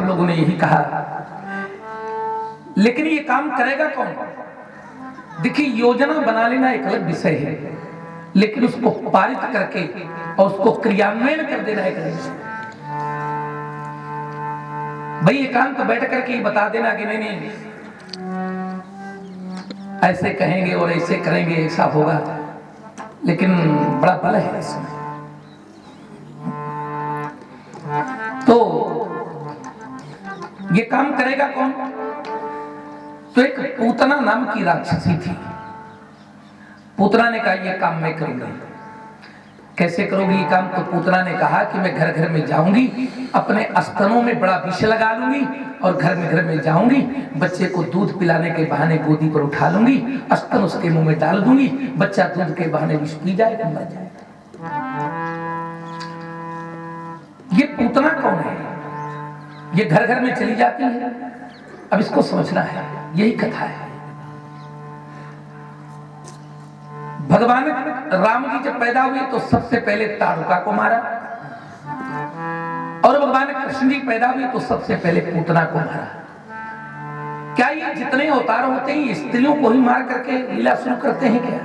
लोगों ने यही कहा, लेकिन ये काम करेगा कौन? देखिए, योजना बना लेना एक अलग विषय है, लेकिन उसको पारित करके और उसको क्रियान्वयन कर देना एक अलग विषय। भाई एकांत तो बैठ करके ही बता देना कि नहीं नहीं ऐसे कहेंगे और ऐसे करेंगे, ऐसा होगा, लेकिन बड़ा बल है इसमें। तो ये काम करेगा कौन? तो एक पूतना नाम की राक्षसी थी। पूतना ने कहा ये काम मैं करूंगी। कैसे करोगी ये काम? तो पूतना ने कहा कि मैं घर घर में जाऊंगी, अपने स्तनों में बड़ा विष लगा लूंगी और घर में जाऊंगी, बच्चे को दूध पिलाने के बहाने गोदी पर उठा लूंगी, स्तन उसके मुंह में डाल दूंगी, बच्चा दूध के बहाने विष पी जाएगा, मर जाएगा। ये पूतना कौन है? ये घर घर में चली जाती है। अब इसको समझना है, यही कथा है। भगवान राम जी जब पैदा हुए तो सबसे पहले ताड़ुका को मारा, और भगवान कृष्ण जी पैदा हुए तो सबसे पहले पूतना को मारा। क्या ये जितने अवतार होते हैं स्त्रियों को ही मार करके लीला शुरू करते हैं क्या?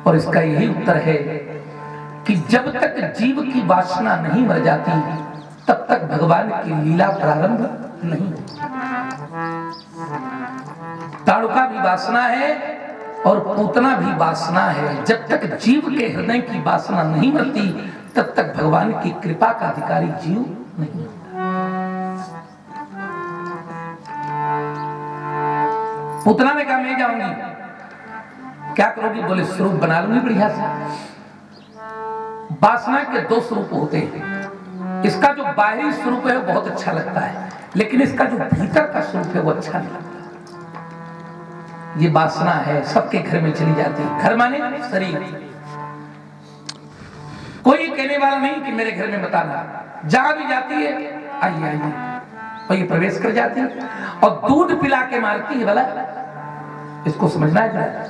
और इसका यही उत्तर है कि जब तक जीव की वासना नहीं मर जाती तब तक भगवान की लीला प्रारंभ नहीं होती। ताड़ुका भी वासना है और पूतना भी वासना है। जब तक जीव के हृदय की वासना नहीं मरती तब तक भगवान की कृपा का अधिकारी जीव नहीं होता। पूतना ने कहा मैं जाऊंगी। क्या करोगी? बोले स्वरूप बना लूंगी बढ़िया सा। वासना के दो स्वरूप होते हैं। इसका जो बाहरी स्वरूप है वो बहुत अच्छा लगता है, लेकिन इसका जो भीतर का स्वरूप है वो अच्छा नहीं लगता। ये वासना है, सबके घर में चली जाती है। घर माने शरीर। कोई कहने वाला नहीं कि मेरे घर में मत आना। जहां भी जाती है आइए आइए, और ये प्रवेश कर जाती है और दूध पिला के मारती है। भला इसको समझना है।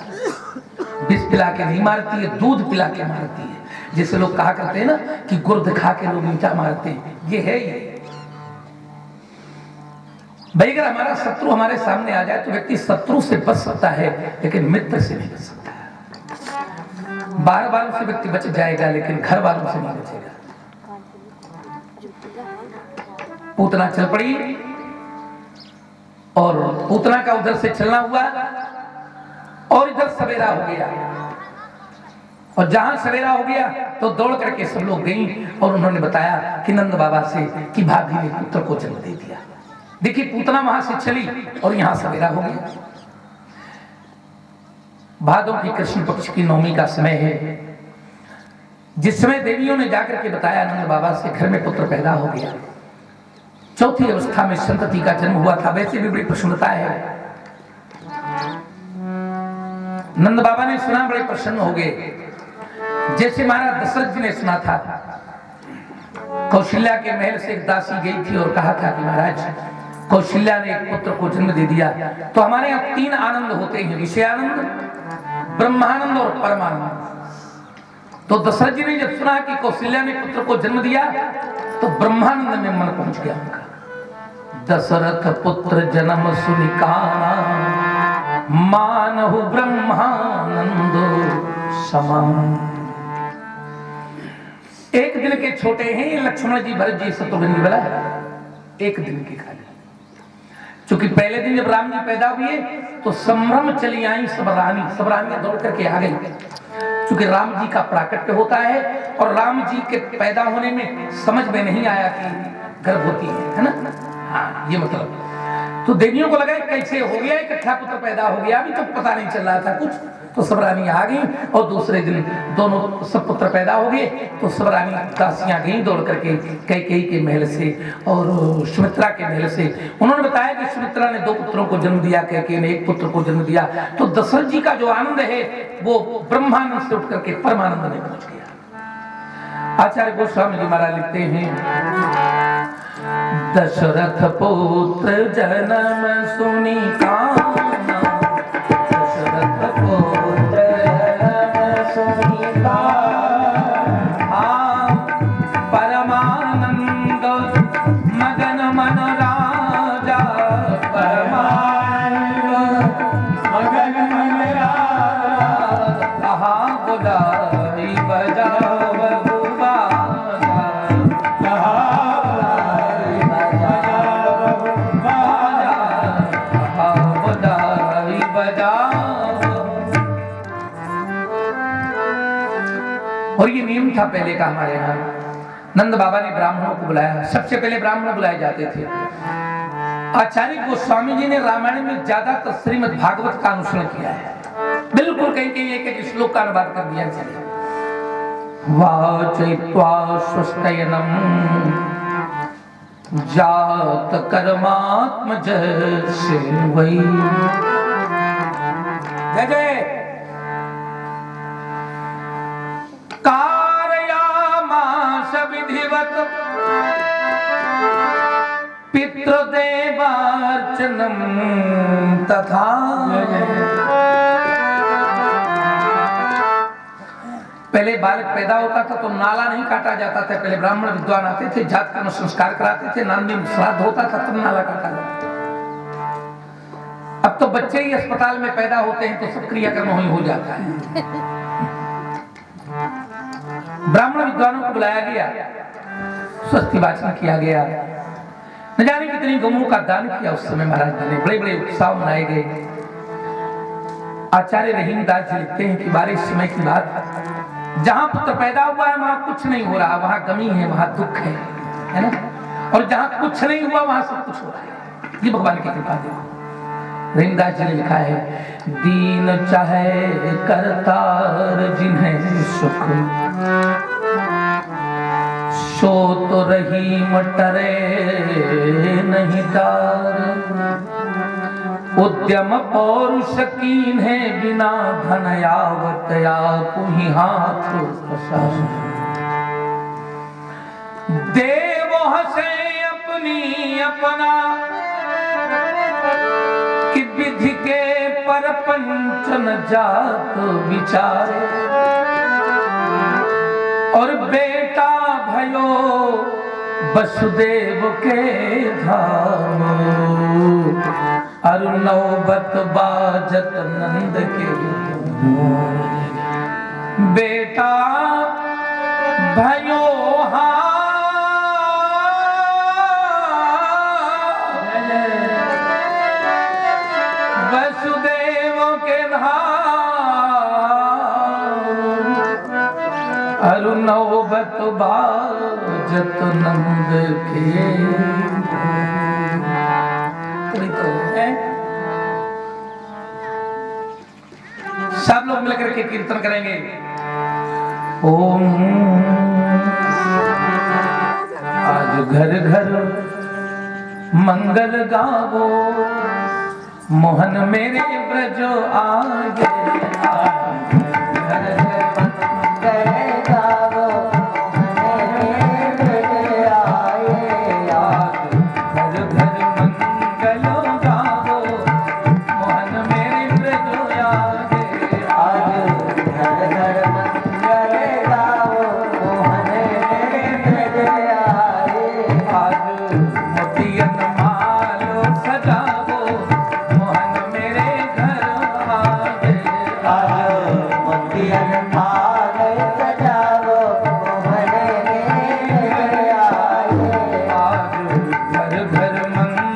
विष पिला के नहीं मारती है, दूध पिला के मारती है। जैसे लोग कहा करते हैं ना कि गुर्द खा के लोग ईंटा मारते हैं, ये है ये। भाई अगर हमारा शत्रु हमारे सामने आ जाए तो व्यक्ति शत्रु से बच सकता है, लेकिन मित्र से नहीं बच सकता है। बाहर वालों से व्यक्ति बच जाएगा, लेकिन घर वालों से नहीं बचेगा। पूतना चल पड़ी और पूतना का उधर से चलना हुआ और इधर सवेरा हो गया। और जहां सवेरा हो गया तो दौड़ करके सब लोग गई और उन्होंने बताया कि नंद बाबा से कि भाभी ने पुत्र को जन्म दे दिया। देखिए पूतना वहां से चली और यहां सवेरा हो गया। भादों की कृष्ण पक्ष की नवमी का समय है, जिस समय देवियों ने जाकर के बताया नंद बाबा से घर में पुत्र पैदा हो गया। चौथी अवस्था में संतति का जन्म हुआ था। वैसे भी बड़ी प्रसन्नता है। नंद बाबा ने सुना, बड़े प्रसन्न हो गए। जैसे महाराज दशरथ जी ने सुना था, कौशल्या के महल से एक दासी गई थी और कहा था कि महाराज कौशल्या ने एक पुत्र को जन्म दे दिया। तो हमारे यहाँ तीन आनंद होते हैं, विषयानंद, ब्रह्मानंद और परमानंद। तो दशरथ जी ने जब सुना कि कौशल्या ने पुत्र को जन्म दिया तो ब्रह्मानंद में मन पहुंच गया उनका। दशरथ पुत्र जन्म सुनिकाना, मानहु ब्रह्मानंद समान। एक दिन के छोटे हैं लक्ष्मण जी, भरत जी, शत्रुघ्न जी, बोला एक दिन के खाली। क्योंकि पहले दिन जब राम जी पैदा हुए तो संभ्रम चली आई सब रानियां दौड़ करके आ गई। क्योंकि राम जी का प्राकट्य होता है और राम जी के पैदा होने में समझ में नहीं आया कि गर्भवती है ना। हाँ, ये मतलब तो देवियों को लगा कैसे हो गया, इकट्ठा पुत्र पैदा हो गया, अभी तो पता नहीं चल रहा था कुछ। तो सब रानियां आ गई और दूसरे दिन दोनों सब पुत्र पैदा हो गए। तो सब रानी दासियां गई दौड़ करके कैकेयी के महल से और सुमित्रा के महल से। उन्होंने बताया कि सुमित्रा ने दो पुत्रों को जन्म दिया, कैकेयी ने एक पुत्र को जन्म दिया। तो दशरथ जी का जो आनंद है वो ब्रह्मानंद से उठ करके परमानंद में पहुंच गया। आचार्य गोस्वामी जी महाराज लिखते हैं, दशरथ पुत्र जन्म सुनिकाना, दशरथ पुत्र जन्म सुनिकाना, परमानंद और ये नियम था पहले का हमारे यहाँ। नंद बाबा ने ब्राह्मणों को बुलाया, सबसे पहले ब्राह्मण बुलाए जाते थे। आचार्य गोस्वामी जी ने रामायण में ज्यादातर श्रीमद् भागवत का अनुसरण किया है, बिल्कुल कहीं कहीं एक एक श्लोक का अनुवाद कर दिया है। वाचयित्वा स्वस्तयनम जात कर्मात्मज सेवै। जय जय। कारयामास विधिवत पितृदेवार्चनम तथा। पहले बालक पैदा होता था तो नाला नहीं काटा जाता था, पहले ब्राह्मण विद्वान आते थे, जात कर्म संस्कार कराते थे, नांदी श्राद्ध होता था तब नाला काटा जाता। अब तो बच्चे ही अस्पताल में पैदा होते हैं तो सब क्रियाकर्म हो जाता है। ब्राह्मण विद्वानों को बुलाया गया, स्वस्ति वाचन किया गया, न जाने कितनी गौओं का दान किया उस समय महाराज ने, बड़े बड़े उत्सव मनाए गए। आचार्य रहीमदास जी लिखते हैं कि बारिश समय की बात, जहां पुत्र पैदा हुआ है वहां कुछ नहीं हो रहा, वहां गमी है, वहां दुख है ना। और जहां कुछ नहीं हुआ वहां सब कुछ हो रहा है। ये भगवान की कृपा देखो। रहीमदास जी ने लिखा है, दीन चाहे करतार जिन्हें सुख, सो तो रहीम टरे नहीं तार। उद्यम पौरुष कीन है बिना धन आवत आपु ही हाथ पसार। देव हसे अपनी अपना कि विधि के पर पंचन जात विचारे। और बेटा भयो वसुदेव के धाम, अरु नौबत बाजत नंद के। बेटा भयो वसुदेव के धाम, अरु नौबत बाजत नंद के। सब लोग मिलकर के कीर्तन करेंगे। ओम आज घर घर मंगल गावो, मोहन मेरे ब्रज आगे। घर घर मंगल गावो, मोहन मेरे ब्रज आए। आज घर घर मंगल गावो, मोहन मेरे ब्रज आगे। आज घर घर मंगल गावो, मोहन मेरे ब्रज आए। आज मोतियन मालो सजावो, मोहन मेरे घर आए। आज मोतियन मालो सजावो, मोहन मेरे घर आए। आज घर घर मंगल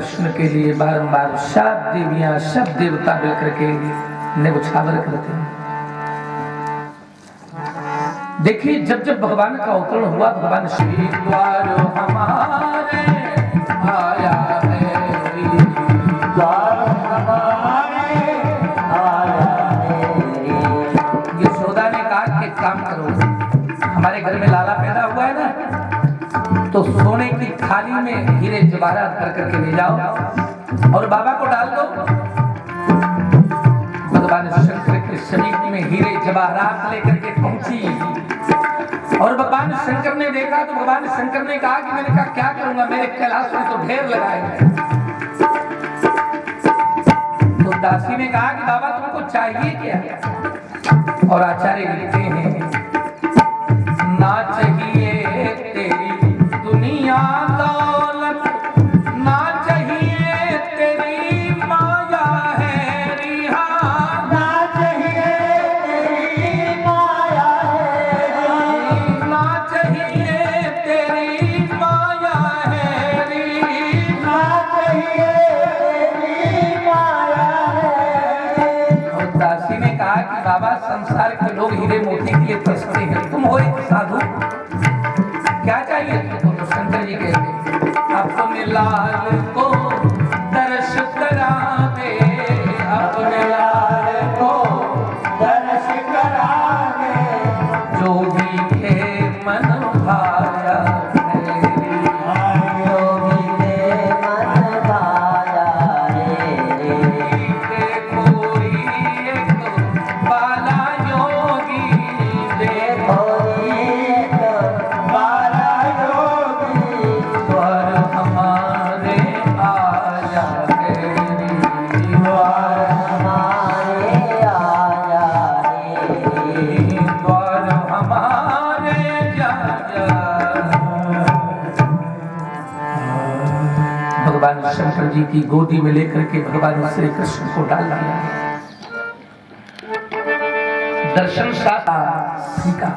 कृष्ण के लिए बारंबार सब देवियां सब देवता मिलकर के न्यौछावर करते हैं। देखिए जब जब भगवान का अवतरण हुआ, भगवान श्री द्वार हमारे आया है, द्वार हमारे आया है। यशोदा ने कहा कि काम करो, हमारे घर में लाला पैदा हुआ है ना, तो सोने की थाली में हीरे जवाहरात भर करके ले जाओ और बाबा को डाल दो। भगवान शंकर के समीप में हीरे जवाहरात लेकर के पहुंची और भगवान शंकर ने देखा तो भगवान शंकर ने कहा कि मैंने कहा क्या करूंगा, मेरे कैलाश में तो ढेर लगाए हैं। तो दासी ने कहा कि बाबा तुमको चाहिए क्या? और आचार्य लिखते हैं ना चाहिए तेरी दुनिया दौलत, ना चाहिए तेरी माया है रिहा, ना चाहिए तेरी माया है, ना चाहिए तेरी माया है री, ना चाहिए तेरी माया है। और दासी ने कहा कि बाबा संसार के लोग हीरे मोती के लिए तरसते हैं, तुम हो एक साधु, क्या चाहिए तुमको? तो शंकर जी कहते अपने लाल को दर्श करा दे, अपने लाल को दर्श करा दे, जो भी के मन भाया है, जो भी के मन भाया है। देखो एक बाला योगी, देखो एक बाला योगी, द्वार हमारे आया है, द्वार हमारे आया है, द्वार हमारे आया। भगवान शंकर जी की गोदी में लेकर के भगवान श्री कृष्ण को डाल दिया। दर्शन साधा फीका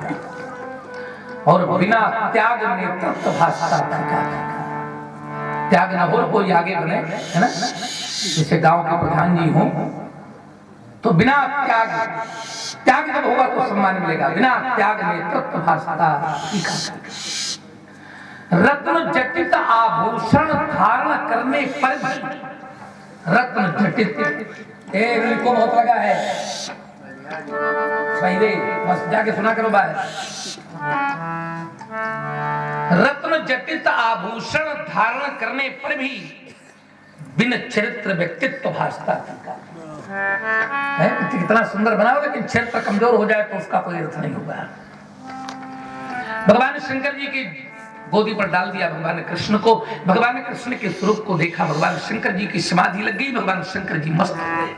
और बिना त्याग में तत्व भाषता फीका। त्याग न हो कोई आगे बढ़े, है ना? जैसे गांव के प्रधान जी हो तो बिना त्याग, त्याग जब होगा तो सम्मान मिलेगा, बिना त्याग में तत्व भाषता फीका। रत्न जटित आभूषण धारण करने पर भी, रत्न जटित इनको बहुत लगा है पहले, बस जाके सुना करो बाहर। रत्न जटित आभूषण धारण करने पर भी बिन चरित्र व्यक्तित्व भासता है। कितना सुंदर बनाओ, लेकिन चरित्र कमजोर हो जाए तो उसका कोई अर्थ नहीं होगा। भगवान शंकर जी की गोदी पर डाल दिया भगवान कृष्ण को, भगवान कृष्ण के स्वरूप को देखा, भगवान शंकर जी की समाधि लग गई, भगवान शंकर जी मस्त हो गए।